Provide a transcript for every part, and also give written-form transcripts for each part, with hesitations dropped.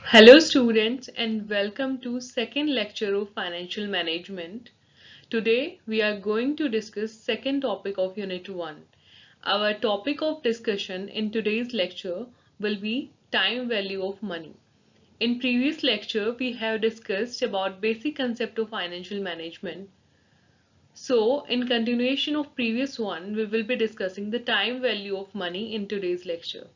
Hello students and welcome to second lecture of financial management. Today we are going to discuss second topic of unit 1. Our topic of discussion in today's lecture will be time value of money. In previous lecture we have discussed about basic concept of financial management. So in continuation of previous one we will be discussing the time value of money in today's lecture.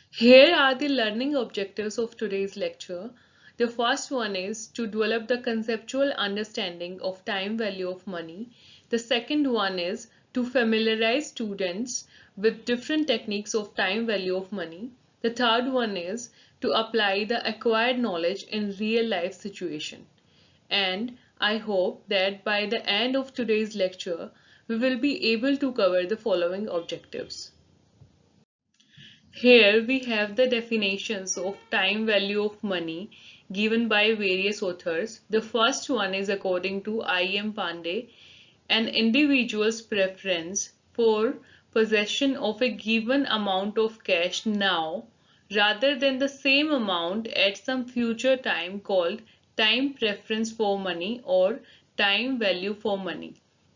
Here are the learning objectives of today's lecture. The first one is to develop the conceptual understanding of time value of money. The second one is to familiarize students with different techniques of time value of money. The third one is to apply the acquired knowledge in real life situation. And I hope that by the end of today's lecture, we will be able to cover the following objectives. Here we have the definitions of time value of money given by various authors. The first one is according to I.M. Pandey, an individual's preference for possession of a given amount of cash now rather than the same amount at some future time called time preference for money or time value for money.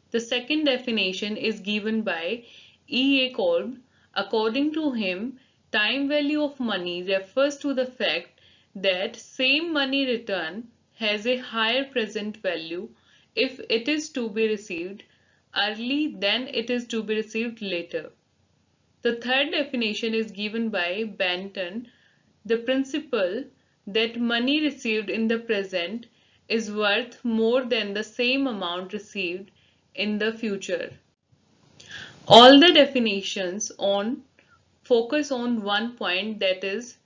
The second definition is given by E. A. Kolb. According to him, time value of money refers to the fact that same money return has a higher present value if it is to be received early than it is to be received later. The third definition is given by Benton, the principle that money received in the present is worth more than the same amount received in the future. All the definitions on focus on one point, that is,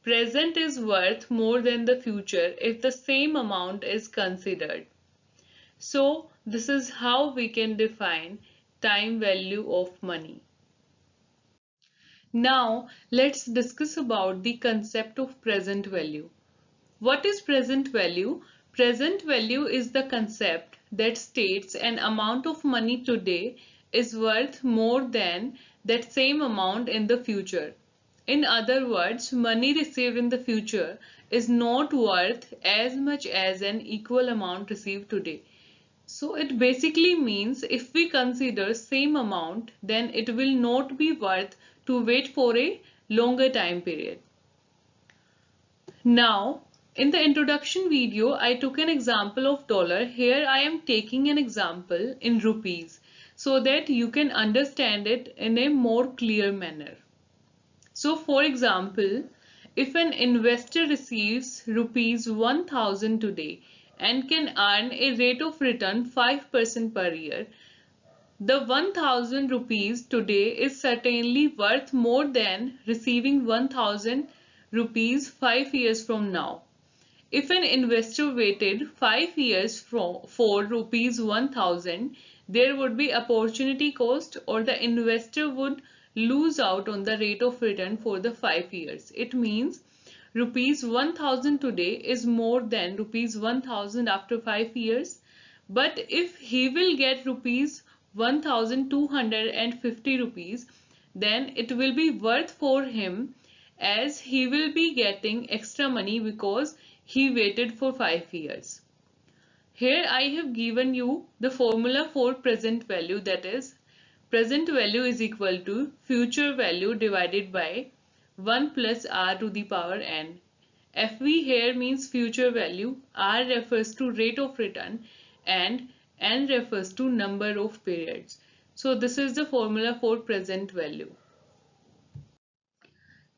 present is worth more than the future if the same amount is considered. So this is how we can define time value of money. Now let's discuss about the concept of present value. What is present value? Present value is the concept that states an amount of money today is worth more than that same amount in the future. In other words, money received in the future is not worth as much as an equal amount received today. So it basically means if we consider same amount, then it will not be worth to wait for a longer time period. Now, in the introduction video, I took an example of dollar. Here I am taking an example in rupees so that you can understand it in a more clear manner. So for example, if an investor receives rupees 1000 today and can earn a rate of return 5% per year, the 1000 rupees today is certainly worth more than receiving 1000 rupees 5 years from now. If an investor waited 5 years for rupees 1000, there would be opportunity cost, or the investor would lose out on the rate of return for the 5 years. It means rupees 1000 today is more than rupees 1000 after 5 years. But if he will get rupees 1250 rupees, then it will be worth for him, as he will be getting extra money because he waited for 5 years. Here I have given you the formula for present value, that is, present value is equal to future value divided by 1 plus r to the power n. FV here means future value, r refers to rate of return, and n refers to number of periods. So this is the formula for present value.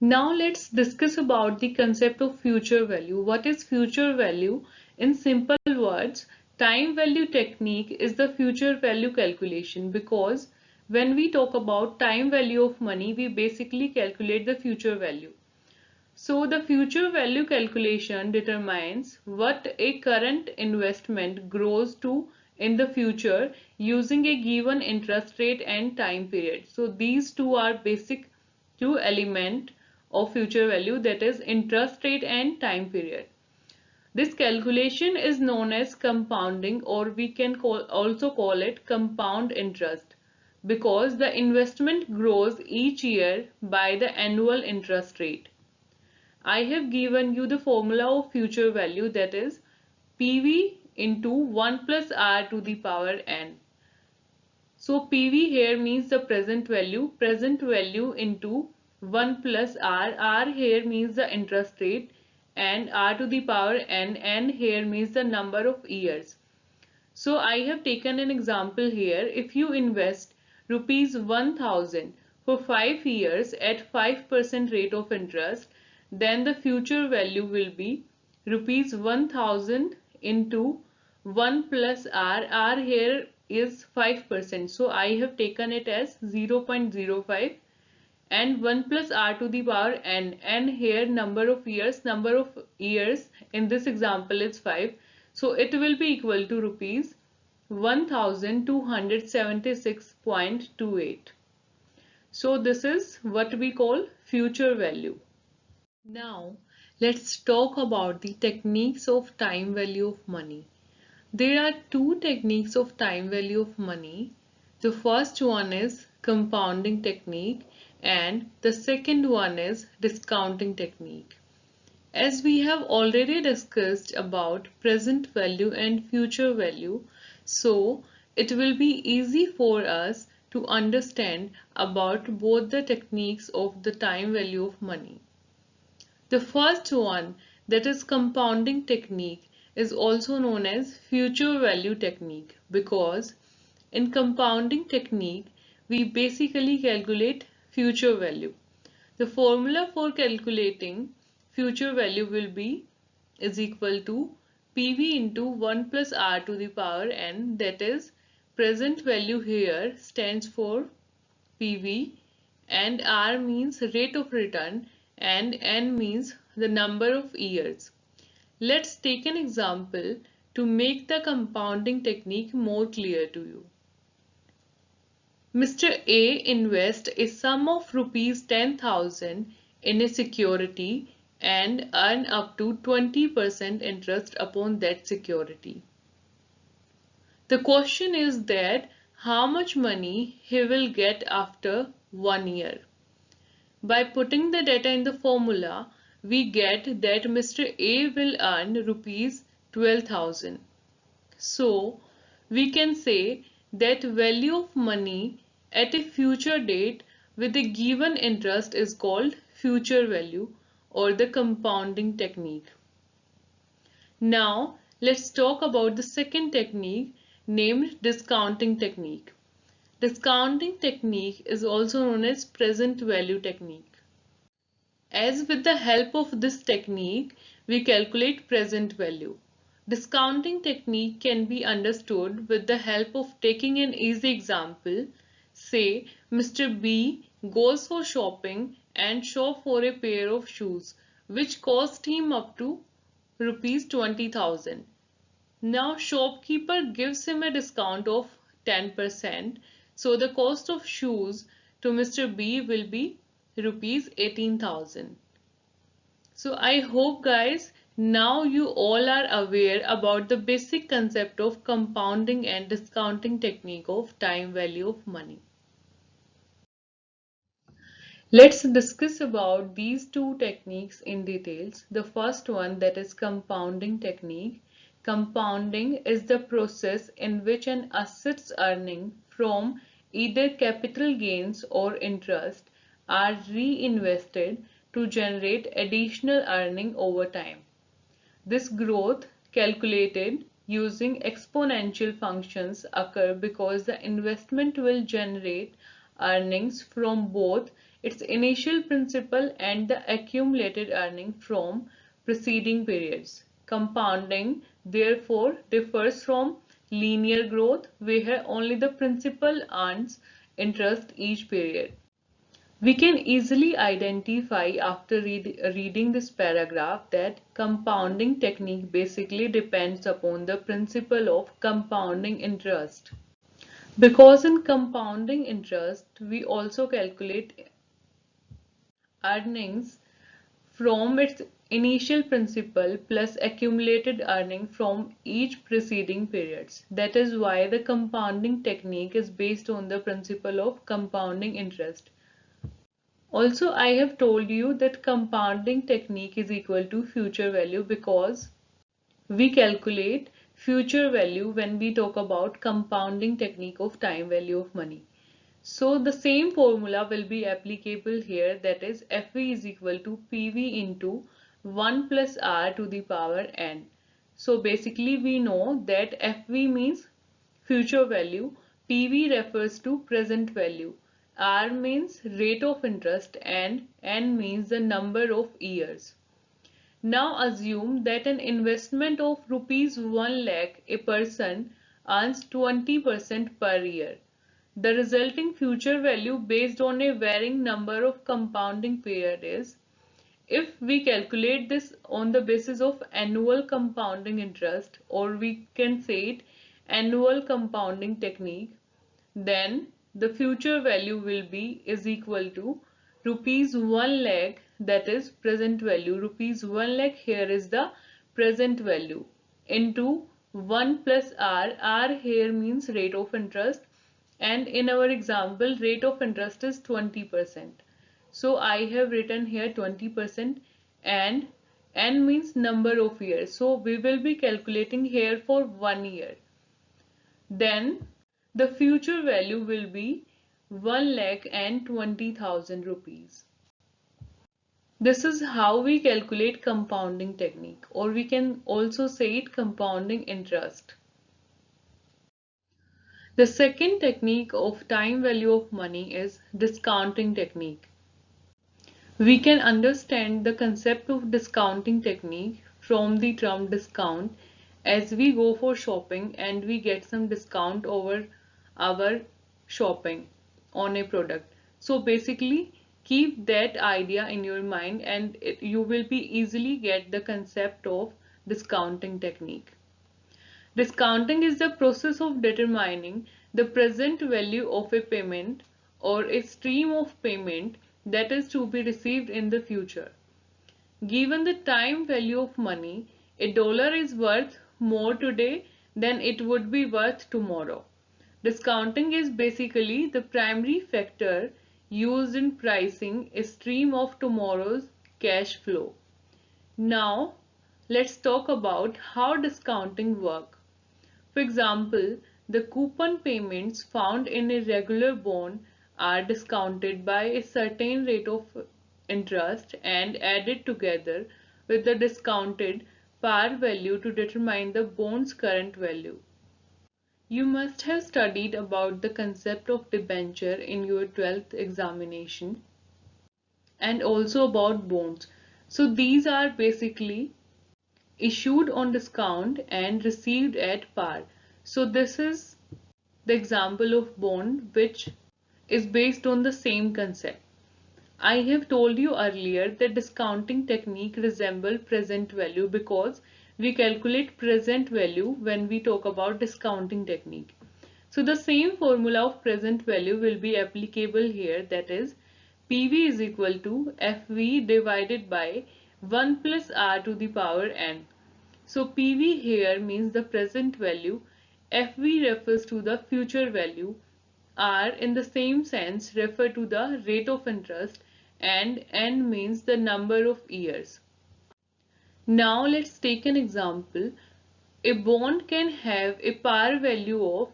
Now let's discuss about the concept of future value. What is future value? In simple words, time value technique is the future value calculation, because when we talk about time value of money, we basically calculate the future value. So the future value calculation determines what a current investment grows to in the future using a given interest rate and time period. So these two are basic two element of future value, that is interest rate and time period. This calculation is known as compounding, or we can also call it compound interest, because the investment grows each year by the annual interest rate. I have given you the formula of future value, that is PV into 1 plus R to the power n. So PV here means the present value into 1 plus R. R here means the interest rate, and R to the power n, n here means the number of years. So I have taken an example here. If you invest rupees 1000 for 5 years at 5% rate of interest, then the future value will be rupees 1000 into 1 plus R. R here is 5%. So I have taken it as 0.05, and 1 plus R to the power n. N here number of years in this example is 5. So it will be equal to rupees 1276.28. So this is what we call future value. Now let's talk about the techniques of time value of money. There are two techniques of time value of money. The first one is compounding technique and the second one is discounting technique. As we have already discussed about present value and future value, so it will be easy for us to understand about both the techniques of the time value of money. The first one, that is compounding technique, is also known as future value technique, because in compounding technique we basically calculate future value. The formula for calculating future value will be is equal to PV into 1 plus R to the power n, that is present value here stands for PV, and R means rate of return and n means the number of years. Let's take an example to make the compounding technique more clear to you. Mr. A invests a sum of rupees 10,000 in a security and earn up to 20% interest upon that security. The question is that how much money he will get after 1 year. By putting the data in the formula, we get that Mr. A will earn rupees 12,000. So we can say that value of money at a future date with a given interest is called future value or the compounding technique. Now let's talk about the second technique named discounting technique. Discounting technique is also known as present value technique. As with the help of this technique, we calculate present value. Discounting technique can be understood with the help of taking an easy example. Say Mr. B goes for shopping and shop for a pair of shoes which cost him up to rupees 20,000. Now shopkeeper gives him a discount of 10%, so the cost of shoes to Mr. B will be rupees 18,000. So I hope guys now you all are aware about the basic concept of compounding and discounting technique of time value of money. Let's discuss about these two techniques in details. The first one, that is compounding technique. Compounding is the process in which an asset's earning from either capital gains or interest are reinvested to generate additional earning over time. This growth, calculated using exponential functions, occur because the investment will generate earnings from both its initial principal and the accumulated earning from preceding periods. Compounding, therefore, differs from linear growth, where only the principal earns interest each period. We can easily identify after reading this paragraph that compounding technique basically depends upon the principle of compounding interest. Because in compounding interest, we also calculate earnings from its initial principal plus accumulated earning from each preceding periods. That is why the compounding technique is based on the principle of compounding interest. Also, I have told you that compounding technique is equal to future value because we calculate future value when we talk about compounding technique of time value of money. So the same formula will be applicable here, that is Fv is equal to Pv into 1 plus R to the power n. So basically we know that Fv means future value, Pv refers to present value, R means rate of interest and n means the number of years. Now assume that an investment of rupees 1 lakh a person earns 20% per year. The resulting future value based on a varying number of compounding period is, if we calculate this on the basis of annual compounding interest, or we can say it annual compounding technique, then the future value will be is equal to rupees 1 lakh, that is present value, rupees 1 lakh here is the present value, into 1 plus R here means rate of interest, and in our example rate of interest is 20%. So I have written here 20% and n means number of years. So we will be calculating here for 1 year. Then the future value will be 1,20,000 rupees. This is how we calculate compounding technique, or we can also say it compounding interest. The second technique of time value of money is discounting technique. We can understand the concept of discounting technique from the term discount, as we go for shopping and we get some discount over our shopping on a product. So basically keep that idea in your mind and you will be easily get the concept of discounting technique. Discounting is the process of determining the present value of a payment or a stream of payment that is to be received in the future. Given the time value of money, a dollar is worth more today than it would be worth tomorrow. Discounting is basically the primary factor used in pricing a stream of tomorrow's cash flow. Now, let's talk about how discounting works. For example, the coupon payments found in a regular bond are discounted by a certain rate of interest and added together with the discounted par value to determine the bond's current value. You must have studied about the concept of debenture in your 12th examination and also about bonds. So these are basically issued on discount and received at par. So this is the example of bond which is based on the same concept. I have told you earlier that discounting technique resembles present value because we calculate present value when we talk about discounting technique. So the same formula of present value will be applicable here, that is PV is equal to FV divided by 1 plus R to the power n. So PV here means the present value, FV refers to the future value, R in the same sense refer to the rate of interest, and n means the number of years. Now let's take an example. A bond can have a par value of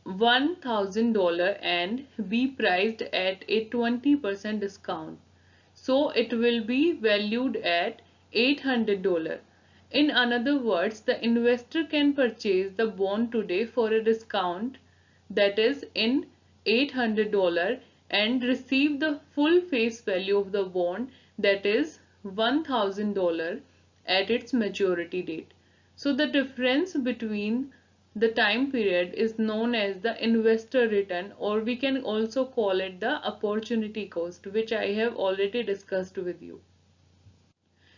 $1,000 and be priced at a 20% discount. So it will be valued at $800. In other words, the investor can purchase the bond today for a discount, that is in $800, and receive the full face value of the bond, that is $1,000, at its maturity date. So the difference between the time period is known as the investor return, or we can also call it the opportunity cost, which I have already discussed with you.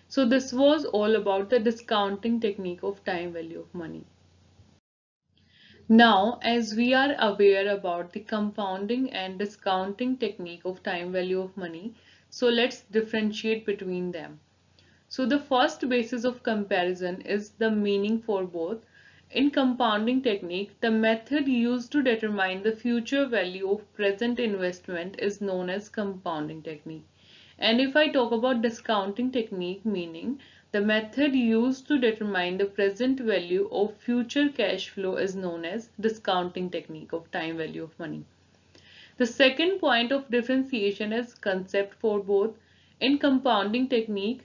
So this was all about the discounting technique of time value of money. Now, as we are aware about the compounding and discounting technique of time value of money, so let's differentiate between them. So the first basis of comparison is the meaning for both. In compounding technique, the method used to determine the future value of present investment is known as compounding technique. And if I talk about discounting technique, meaning the method used to determine the present value of future cash flow is known as discounting technique of time value of money. The second point of differentiation is concept for both. In compounding technique,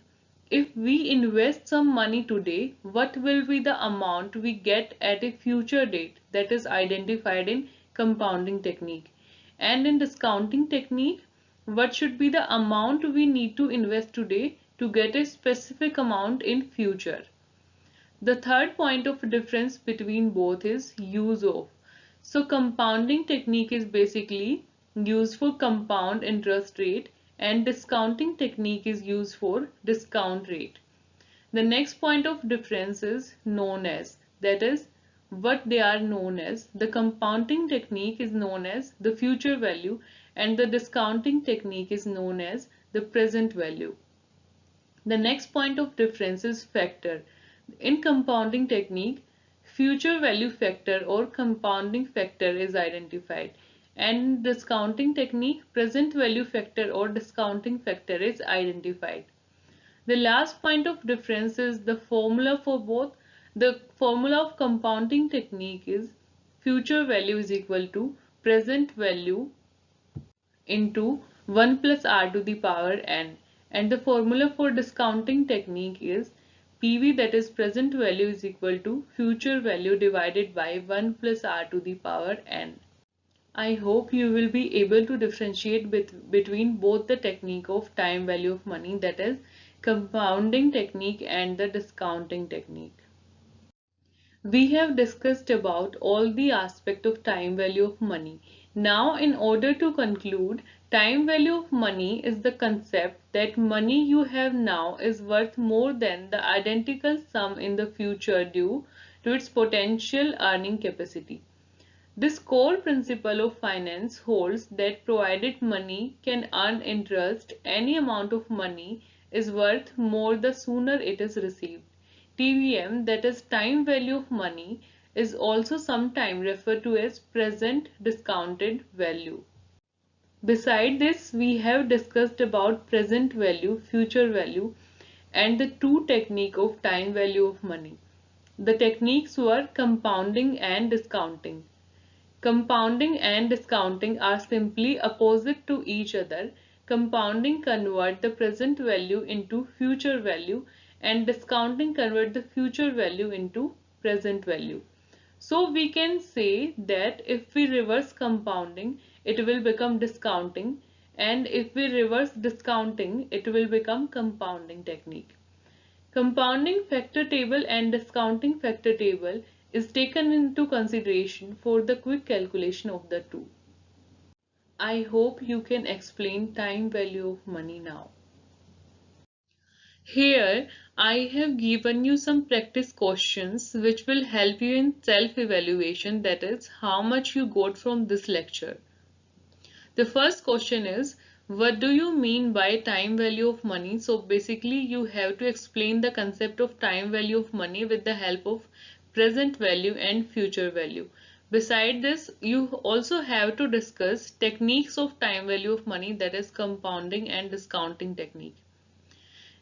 if we invest some money today, what will be the amount we get at a future date that is identified in compounding technique? And in discounting technique, what should be the amount we need to invest today to get a specific amount in future? The third point of difference between both is use of. So compounding technique is basically used for compound interest rate and discounting technique is used for discount rate. The next point of difference is known as, that is what they are known as. The compounding technique is known as the future value and the discounting technique is known as the present value. The next point of difference is factor. In compounding technique, future value factor or compounding factor is identified, and in discounting technique, present value factor or discounting factor is identified. The last point of difference is the formula for both. The formula of compounding technique is future value is equal to present value into 1 plus r to the power n, and the formula for discounting technique is PV, that is present value, is equal to future value divided by 1 plus r to the power n. I hope you will be able to differentiate between both the technique of time value of money, that is compounding technique, and the discounting technique. We have discussed about all the aspect of time value of money. Now, in order to conclude, time value of money is the concept that money you have now is worth more than the identical sum in the future due to its potential earning capacity. This core principle of finance holds that provided money can earn interest, any amount of money is worth more the sooner it is received. TVM, that is time value of money, is also sometimes referred to as present discounted value. Beside this, we have discussed about present value, future value, and the two techniques of time value of money. The techniques were compounding and discounting. Compounding and discounting are simply opposite to each other. Compounding convert the present value into future value and discounting convert the future value into present value. So we can say that if we reverse compounding, it will become discounting, and if we reverse discounting, it will become compounding technique. Compounding factor table and discounting factor table is taken into consideration for the quick calculation of the two. I hope you can explain time value of money now. Here, I have given you some practice questions which will help you in self-evaluation, that is, how much you got from this lecture. The first question is, what do you mean by time value of money? So basically you have to explain the concept of time value of money with the help of present value and future value. Beside this, you also have to discuss techniques of time value of money, that is compounding and discounting technique.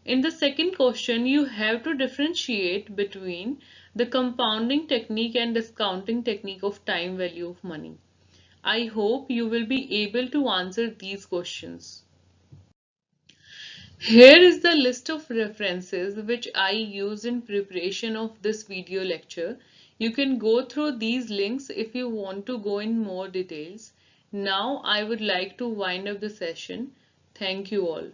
In the second question, you have to differentiate between the compounding technique and discounting technique of time value of money. I hope you will be able to answer these questions. Here is the list of references which I used in preparation of this video lecture. You can go through these links if you want to go in more details. Now I would like to wind up the session. Thank you all.